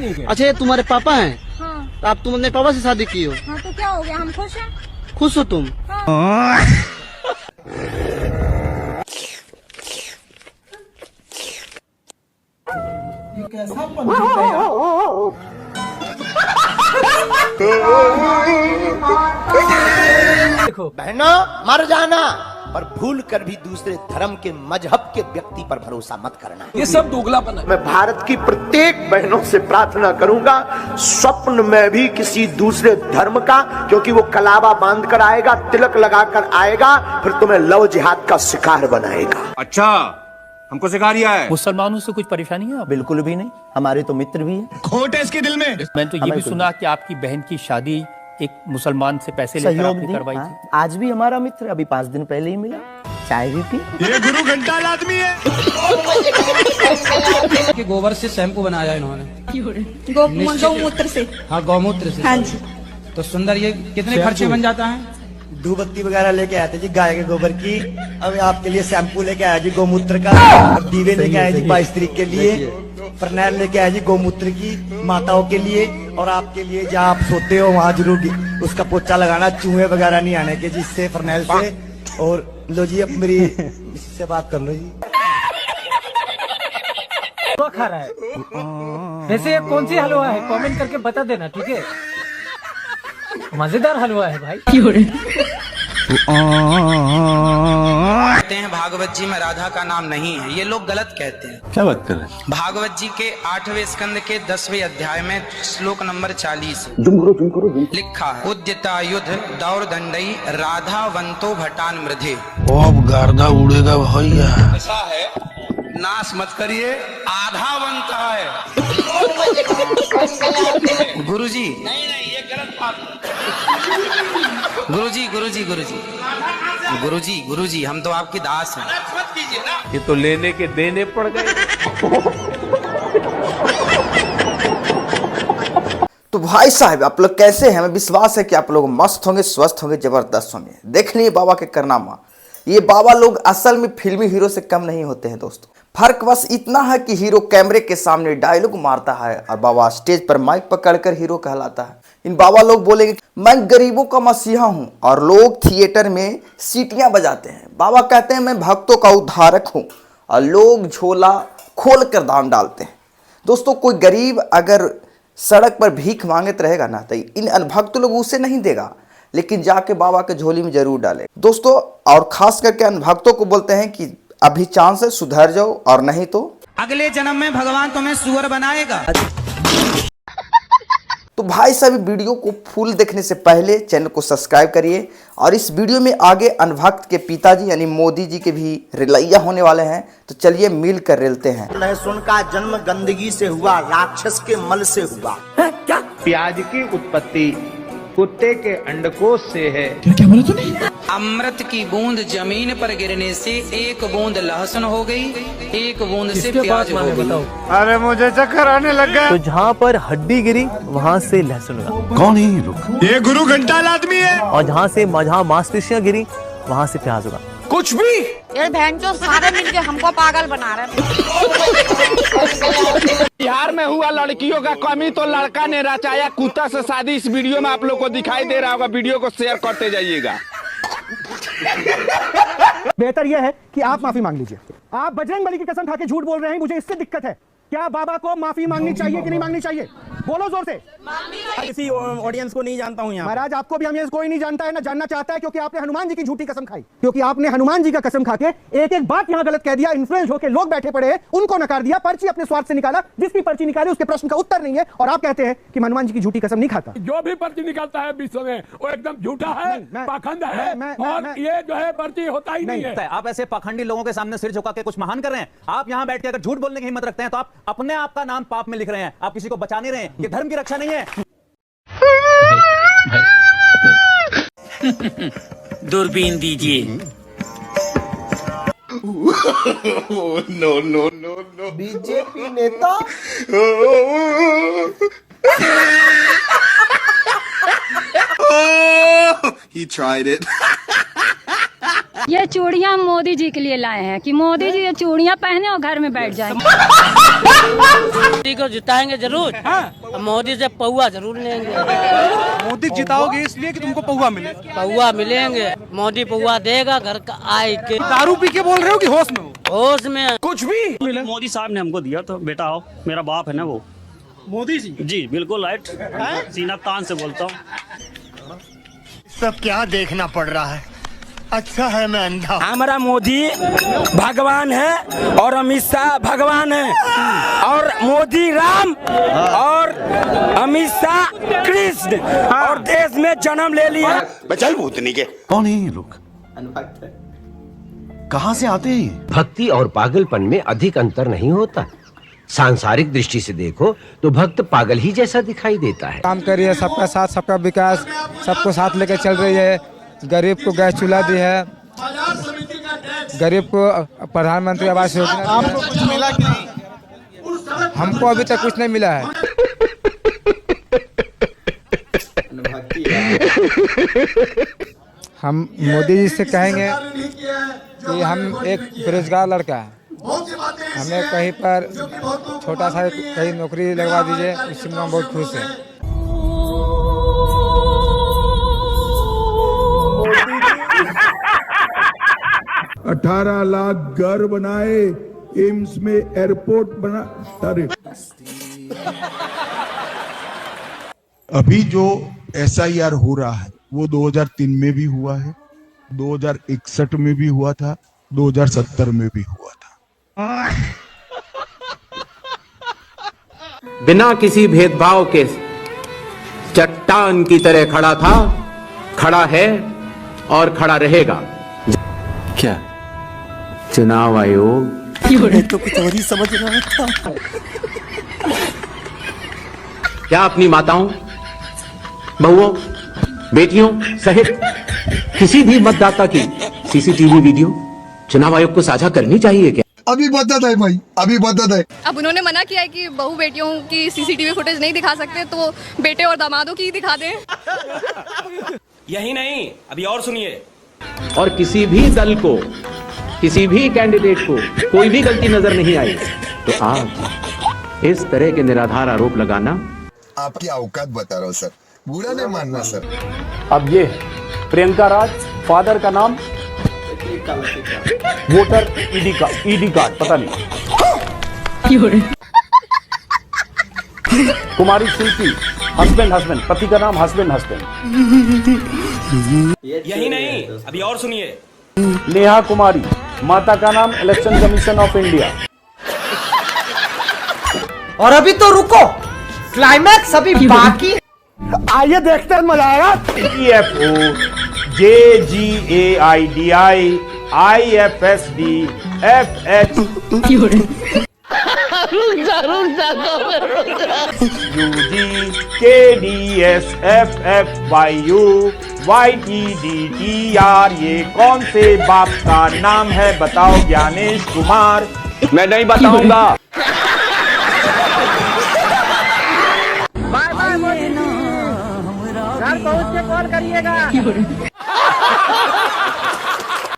नहीं क्या? अच्छा, ये तुम्हारे पापा हैं? हाँ। तो आप तुम अपने पापा से शादी की हो? हाँ तो क्या हो गया, हम खुश हैं। खुश हो तुम? हाँ। ये कैसा पंडित है यार? देखो बहनों, मर जाना पर भूल कर भी दूसरे धर्म के मजहब के व्यक्ति पर भरोसा मत करना। ये सब दोगलापन है। मैं भारत की प्रत्येक बहनों से प्रार्थना करूंगा, स्वप्न में भी किसी दूसरे धर्म का, क्योंकि वो कलावा बांध कर आएगा, तिलक लगा कर आएगा, फिर तुम्हें लव जिहाद का शिकार बनाएगा। अच्छा, हमको सिखा रिया है। मुसलमानों से कुछ परेशानी है? बिल्कुल भी नहीं, हमारे तो मित्र भी हैं। खोट है इसके दिल में। मैंने तो ये भी सुना कि आपकी बहन की शादी एक मुसलमान से पैसे लेकर सहयोग आपने दी, करवाई हाँ। थी। आज भी हमारा मित्र अभी 5 दिन पहले ही मिला, चाय भी पी। ये गुरु घंटाल आदमी है। के गोबर से शैम्पू बनाया इन्होंने। गौमूत्र से। हाँ, गौमूत्र से। हाँ जी। तो सुंदर, ये कितने खर्चे बन जाता है? धूपबत्ती वगैरह लेके आए थे जी गाय के गोबर की। अब आपके लिए शैम्पू लेके आया जी गौमूत्र का। अब दीवे लेके आए जी 22 तारीख के लिए। फरनैल लेके आए जी गौमूत्र की माताओं के लिए। और आपके लिए जहाँ आप सोते हो वहाँ जरूर उसका पोछा लगाना, चूहे वगैरह नहीं आने के जिससे फरनैल से। और लो जी, अब मेरी इससे बात कर लो जी। तो खा रहा है। वैसे ये कौन सी हलवा है, कमेंट करके बता देना, ठीक है? मजेदार हलवा है भाई। कहते हैं भागवत जी में राधा का नाम नहीं है, ये लोग गलत कहते हैं। क्या बात कर रहे हैं? भागवत जी के 8वें स्कंद के 10वें अध्याय में श्लोक नंबर 40 लिखा है, उद्यता युद्ध दौर दंडई राधा वंतो भटान मृधे। अब गर्दा उड़ेगा भैया। ऐसा है, नाश मत करिए, आधा बनता है। गुरुजी नहीं, ये गलत बात। गुरुजी हम तो आपकी दास हैं। मत कीजिए ना। ये तो लेने के देने पड़ गए। तो भाई साहब, आप लोग कैसे हैं? हमें विश्वास है कि आप लोग मस्त होंगे, स्वस्थ होंगे, जबरदस्त होंगे। देख लिए बाबा के कारनामा। ये बाबा लोग असल में फिल्मी हीरो से कम नहीं होते हैं दोस्तों। फर्क बस इतना है कि हीरो कैमरे के सामने डायलॉग मारता है और बाबा स्टेज पर माइक पकड़कर हीरो कहलाता है। इन बाबा लोग बोलेंगे मैं गरीबों का मसीहा हूं, और लोग थिएटर में सीटियां बजाते हैं। बाबा कहते हैं मैं भक्तों का उद्धारक हूं, और लोग झोला खोल कर दान डालते हैं। दोस्तों, कोई गरीब अगर सड़क पर भीख मांगत रहेगा ना, तो इन अनभक्त लोग उसे नहीं देगा, लेकिन जाके बाबा के झोली में जरूर डाले दोस्तों। और खास करके अनभक्तों को बोलते हैं कि अभी चांस है, सुधर जाओ, और नहीं तो अगले जन्म में भगवान तुम्हें सुअर बनाएगा। तो भाई साहब, वीडियो को फुल देखने से पहले चैनल को सब्सक्राइब करिए। और इस वीडियो में आगे अनभक्त के पिताजी यानी मोदी जी के भी रिलैया होने वाले हैं, तो चलिए मिल कर रेलते हैं। लहसुन का जन्म गंदगी से हुआ, राक्षस के मल से हुआ। क्या? प्याज की उत्पत्ति कुत्ते के अंडकोश से है। क्या बोला तूने? अमृत की बूंद जमीन पर गिरने से एक बूंद लहसुन हो गई, एक बूंद से किसके प्याज पास हो माने गई। बताओ? अरे मुझे चक्कर आने लगा। तो जहाँ पर हड्डी गिरी वहाँ से लहसुन उगा, कौन है ये लोग? ये गुरु घंटाल आदमी है। और जहाँ मांसपेशियां गिरी वहाँ से प्याज उगा। कुछ भी। ये बहन जो सारे मिलके हमको पागल बना रहे हैं। बिहार में हुआ लड़कियों का कमी तो लड़का ने रचाया कुत्ता से शादी। इस वीडियो में आप लोग को दिखाई दे रहा होगा, वीडियो को शेयर करते जाइएगा। बेहतर यह है कि आप माफी मांग लीजिए। आप बजरंगबली की कसम खा के झूठ बोल रहे हैं, मुझे इससे दिक्कत है। क्या बाबा को माफी मांगनी चाहिए कि नहीं मांगनी चाहिए? बोलो जोर से। किसी ऑडियंस को नहीं जानता हूँ यहाँ। महाराज, आपको भी हमें कोई नहीं जानता है, ना जानना चाहता है, क्योंकि आपने हनुमान जी की झूठी कसम खाई। क्योंकि आपने हनुमान जी का कसम खा के एक एक बात यहाँ गलत कह दिया। इन्फ्लुएंस होकर लोग बैठे पड़े हैं, उनको नकार दिया, पर्ची अपने स्वार्थ से निकाला। जिसकी पर्ची निकाली उसके प्रश्न का उत्तर नहीं है, और आप कहते हैं कि हनुमान जी की झूठी कसम नहीं खाता। जो भी पर्ची निकालता है विश्व में वो एकदम झूठा है, पाखंड है, और ये जो है पर्ची होता ही नहीं है। आप ऐसे पाखंडी लोगों के सामने सिर झुका के कुछ महान कर रहे हैं। आप यहाँ बैठ के अगर झूठ बोलने की हिम्मत रखते हैं तो आप अपने आप का नाम पाप में लिख रहे हैं। आप किसी को बचा नहीं रहे हैं, ये धर्म की रक्षा नहीं है। दूरबीन दीजिए। No no no no. BJP नेता He tried it. ये चूड़ियाँ मोदी जी के लिए लाए हैं कि मोदी जी ये चूड़ियाँ पहने और घर में बैठ जाएंगे। मोदी को जिताएंगे जरूर। मोदी से पौआ जरूर लेंगे। मोदी जिताओगे इसलिए कि तुमको पौवा मिले? पौआ मिलेंगे, मोदी पौआ देगा घर का आए के। दारू पी के बोल रहे हो कि होश में हो? होश में। कुछ भी मोदी साहब ने हमको दिया तो बेटा आओ, मेरा बाप है ना वो। मोदी जी बिल्कुल राइट, सीना तान से बोलता हूँ। सब क्या देखना पड़ रहा है? अच्छा है मैं अंधा। हमारा मोदी भगवान है और अमित शाह भगवान है, और मोदी राम और अमित शाह कृष्ण, और देश में जन्म ले लिया। बचल भूतनी के। कौन है ये लोग? कहाँ से आते हैं? भक्ति और पागलपन में अधिक अंतर नहीं होता। सांसारिक दृष्टि से देखो तो भक्त पागल ही जैसा दिखाई देता है। काम करिए, सबका साथ सबका विकास, सबको साथ लेकर चल रही है। गरीब को गैस चूल्हा दी है, गरीब को प्रधानमंत्री आवास योजना। आपको कुछ मिला कि नहीं? हमको अभी तक कुछ नहीं मिला है। हम मोदी जी से कहेंगे कि हम एक बेरोजगार लड़का है, हमें कहीं पर छोटा सा कहीं नौकरी लगवा दीजिए, इससे हम बहुत खुश हैं। 18 लाख घर बनाए, एम्स में एयरपोर्ट बना। अरे अभी जो SIR हो रहा है वो 2003 में भी हुआ है, 2061 में भी हुआ था, 2070 में भी हुआ था। बिना किसी भेदभाव के चट्टान की तरह खड़ा था, खड़ा है और खड़ा रहेगा। क्या चुनाव आयोग तो कुछ और ही समझ रहा था। क्या अपनी माताओं, बहुओं, बेटियों सहित किसी भी मतदाता की CCTV वीडियो चुनाव आयोग को साझा करनी चाहिए क्या? अभी बता है भाई, अभी बता है। अब उन्होंने मना किया है कि बहू बेटियों की CCTV फुटेज नहीं दिखा सकते, तो बेटे और दामादों की दिखा दें। यही नहीं, अभी और सुनिए। और किसी भी दल को, किसी भी कैंडिडेट को कोई भी गलती नजर नहीं आई तो आप इस तरह के निराधार आरोप लगाना। आपकी औकात बता रहा हूँ सर, बुरा नहीं मानना सर। अब ये प्रियंका राज, फादर का नाम वोटर ईडी कार्ड पता नहीं। कुमारी शिल्पी, हस्बैंड, पति का नाम हस्बैंड। यही नहीं, अभी और सुनिए। नेहा कुमारी, माता का नाम इलेक्शन कमीशन ऑफ इंडिया। और अभी तो रुको, क्लाइमैक्स अभी बाकी। आइए देखते हैं, मजा आएगा। EFO, JGAIDI, IFSD, FH, UG, KDS, FFYU, YTDTR। ये कौन से बाप का नाम है बताओ ज्ञानेश कुमार? मैं नहीं बताऊंगा। बाय बाय मोदी जी, घर पहुंच के कॉल करिएगा।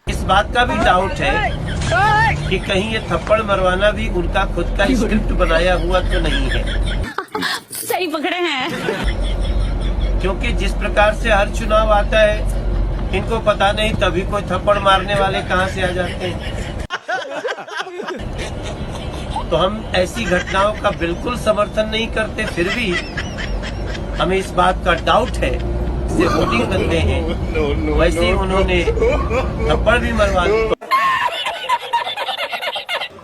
इस बात का भी डाउट है कि कहीं ये थप्पड़ मरवाना भी उनका खुद का स्क्रिप्ट बनाया हुआ तो नहीं है। सही पकड़े हैं, क्योंकि जिस प्रकार से हर चुनाव आता है, इनको पता नहीं तभी कोई थप्पड़ मारने वाले कहां से आ जाते हैं। तो हम ऐसी घटनाओं का बिल्कुल समर्थन नहीं करते, फिर भी हमें इस बात का डाउट है। से वोटिंग करते हैं, वैसे ही उन्होंने थप्पड़ भी मरवा दी।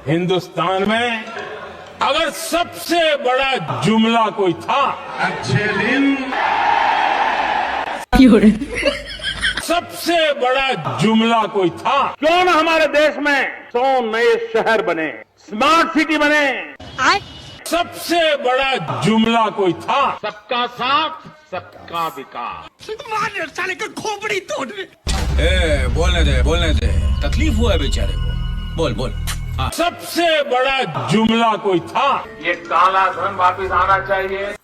हिंदुस्तान में अगर सबसे बड़ा जुमला कोई था, अच्छे दिन, सबसे बड़ा जुमला कोई था, क्यों न हमारे देश में 100 नए शहर बने, स्मार्ट सिटी बने। सबसे बड़ा जुमला कोई था, सबका साथ सबका विकास। साले का खोपड़ी तोड़। बोलने दे, तकलीफ हुआ है बेचारे को। बोल। सबसे बड़ा जुमला कोई था, ये काला धन वापिस आना चाहिए।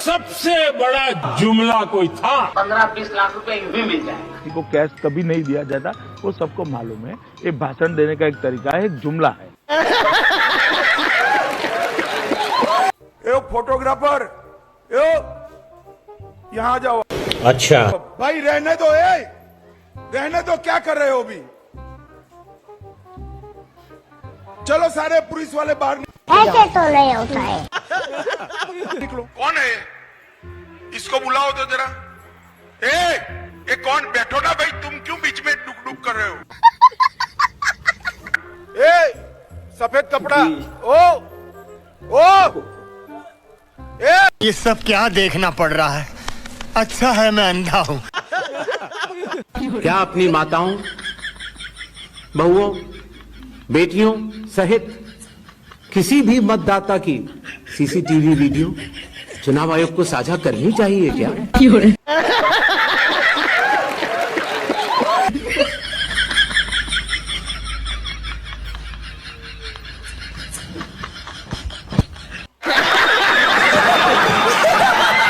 सबसे बड़ा जुमला कोई था, 15-20 लाख रुपए यूं ही मिल जाए। किसी को कैश कभी नहीं दिया जाता, वो सबको मालूम है। ये भाषण देने का एक तरीका है, एक जुमला है। ए फोटोग्राफर, ए यहाँ जाओ। अच्छा भाई रहने दो, रहने दो, क्या कर रहे हो अभी? चलो सारे पुलिस वाले बाहर ऐसे तो नहीं होता है। निकलो। कौन है? इसको बुलाओ तो जरा। ए कौन? बैठो ना भाई, तुम क्यों बीच में डुक कर रहे हो? सफेद कपड़ा, ये सब क्या देखना पड़ रहा है? अच्छा है मैं अंधा हूँ। क्या अपनी माताओं, बहुओं, बेटियों सहित किसी भी मतदाता की सीसीटीवी वीडियो चुनाव आयोग को साझा करनी चाहिए क्या?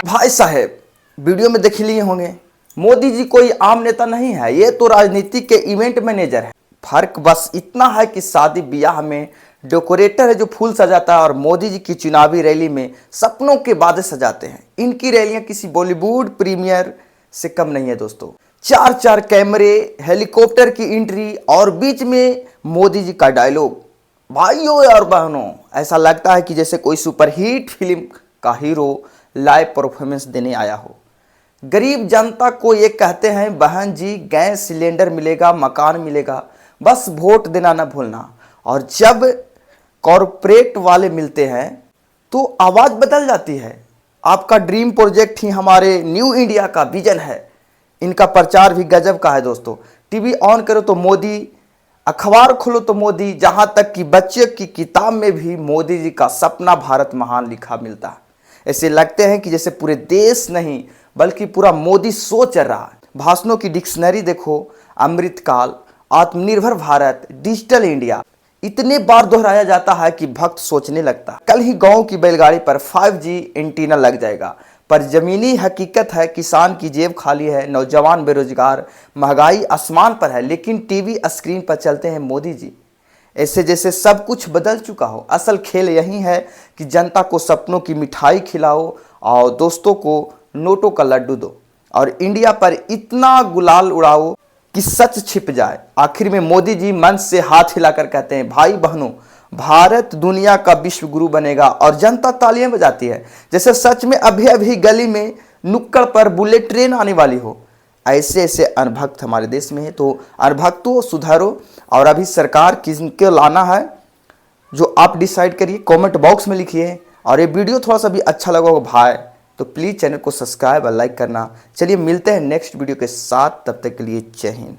भाई साहब वीडियो में देख लिए होंगे, मोदी जी कोई आम नेता नहीं है, ये तो राजनीति के इवेंट मैनेजर है। फर्क बस इतना है कि शादी ब्याह में डेकोरेटर है जो फूल सजाता है और मोदी जी की चुनावी रैली में सपनों के बादल सजाते हैं। इनकी रैलियां किसी बॉलीवुड प्रीमियर से कम नहीं है दोस्तों। 4 कैमरे, हेलीकॉप्टर की एंट्री और बीच में मोदी जी का डायलॉग। भाइयों और बहनों, ऐसा लगता है कि जैसे कोई सुपरहिट फिल्म का हीरो लाइव परफॉर्मेंस देने आया हो। गरीब जनता को ये कहते हैं, बहन जी गैस सिलेंडर मिलेगा, मकान मिलेगा, बस वोट देना न भूलना। और जब कॉरपोरेट वाले मिलते हैं तो आवाज बदल जाती है। आपका ड्रीम प्रोजेक्ट ही हमारे न्यू इंडिया का विजन है। इनका प्रचार भी गजब का है दोस्तों। टीवी ऑन करो तो मोदी, अखबार खोलो तो मोदी, जहां तक कि बच्चे की किताब में भी मोदी जी का सपना भारत महान लिखा मिलता है। ऐसे लगते हैं कि जैसे पूरे देश नहीं बल्कि पूरा मोदी सोच रहा है। भाषणों की डिक्शनरी देखो, अमृतकाल, आत्मनिर्भर भारत, डिजिटल इंडिया, इतने बार दोहराया जाता है कि भक्त सोचने लगता है। कल ही गांव की बैलगाड़ी पर 5G एंटीना लग जाएगा। पर जमीनी हकीकत है, किसान की जेब खाली है, नौजवान बेरोजगार, महंगाई आसमान पर है, लेकिन टीवी स्क्रीन पर चलते हैं मोदी जी। ऐसे जैसे सब कुछ बदल चुका हो। असल खेल यही है कि जनता को सपनों की मिठाई खिलाओ और दोस्तों को नोटों का लड्डू दो और इंडिया पर इतना गुलाल उड़ाओ कि सच छिप जाए। आखिर में मोदी जी मंच से हाथ हिलाकर कहते हैं, भाई बहनों, भारत दुनिया का विश्व गुरु बनेगा, और जनता तालियां बजाती है जैसे सच में अभी अभी गली में नुक्कड़ पर बुलेट ट्रेन आने वाली हो। ऐसे ऐसे अनभक्त हमारे देश में है। तो अनभक्तों सुधारो, और अभी सरकार किसको लाना है जो आप डिसाइड करिए, कमेंट बॉक्स में लिखिए। और ये वीडियो थोड़ा सा भी अच्छा लगा हो भाई तो प्लीज़ चैनल को सब्सक्राइब और लाइक करना। चलिए मिलते हैं नेक्स्ट वीडियो के साथ, तब तक के लिए जय हिंद।